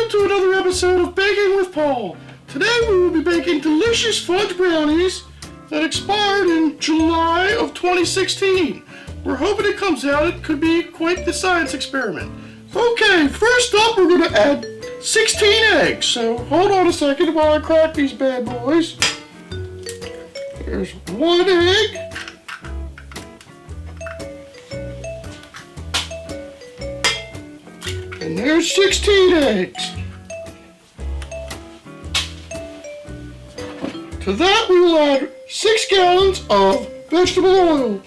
welcome to another episode of Baking with Paul. Today we will be baking delicious fudge brownies that expired in July of 2016. We're hoping it comes out. It could be quite the science experiment. Okay, first up we're going to add 16 eggs. So hold on a second while I crack these bad boys. There's one egg. And there's 16 eggs. To that we will add 6 gallons of vegetable oil.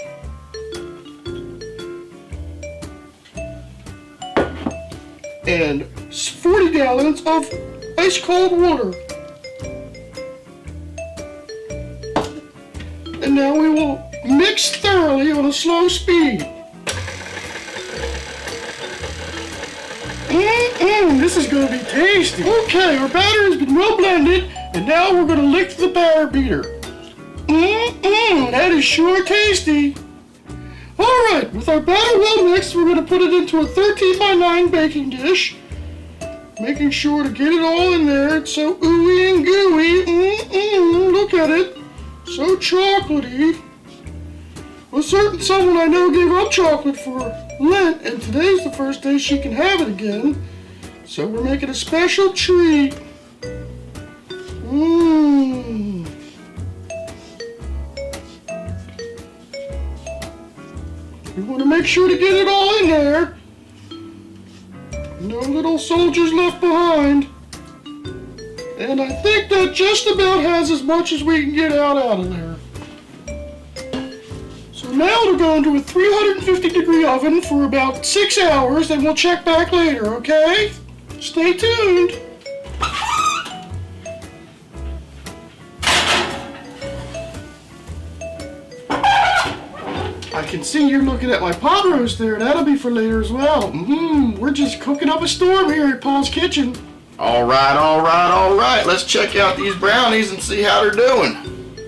And 40 gallons of ice cold water. And now we will mix thoroughly on a slow speed. This is going to be tasty. Okay, our batter has been well blended, and now we're going to lick the batter beater. That is sure tasty. Alright, with our batter well mixed, we're going to put it into a 13x9 baking dish. Making sure to get it all in there. It's so ooey and gooey. Look at it. So chocolatey. A certain someone I know gave up chocolate for Lent, and today's the first day she can have it again. So we're making a special treat. We want to make sure to get it all in there. No little soldiers left behind. And I think that just about has as much as we can get out of there. So now it'll go into a 350-degree oven for about 6 hours, and we'll check back later, okay? Stay tuned. I can see you're looking at my pot roast there. That'll be for later as well. We're just cooking up a storm here at Paul's kitchen. All right. Let's check out these brownies and see how they're doing.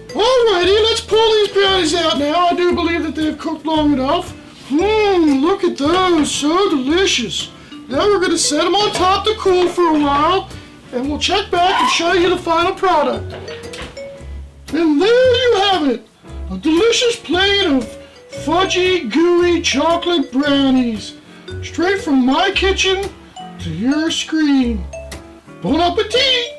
Alrighty, let's pull these brownies out now. I do believe that they've cooked long enough. Look at those, so delicious. Now we're going to set them on top to cool for a while, and we'll check back and show you the final product. And there you have it, a delicious plate of fudgy, gooey chocolate brownies, straight from my kitchen to your screen. Bon appetit!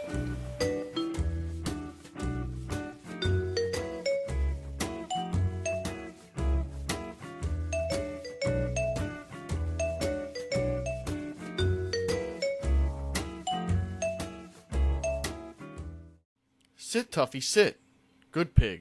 Sit, Tuffy, sit. Good pig.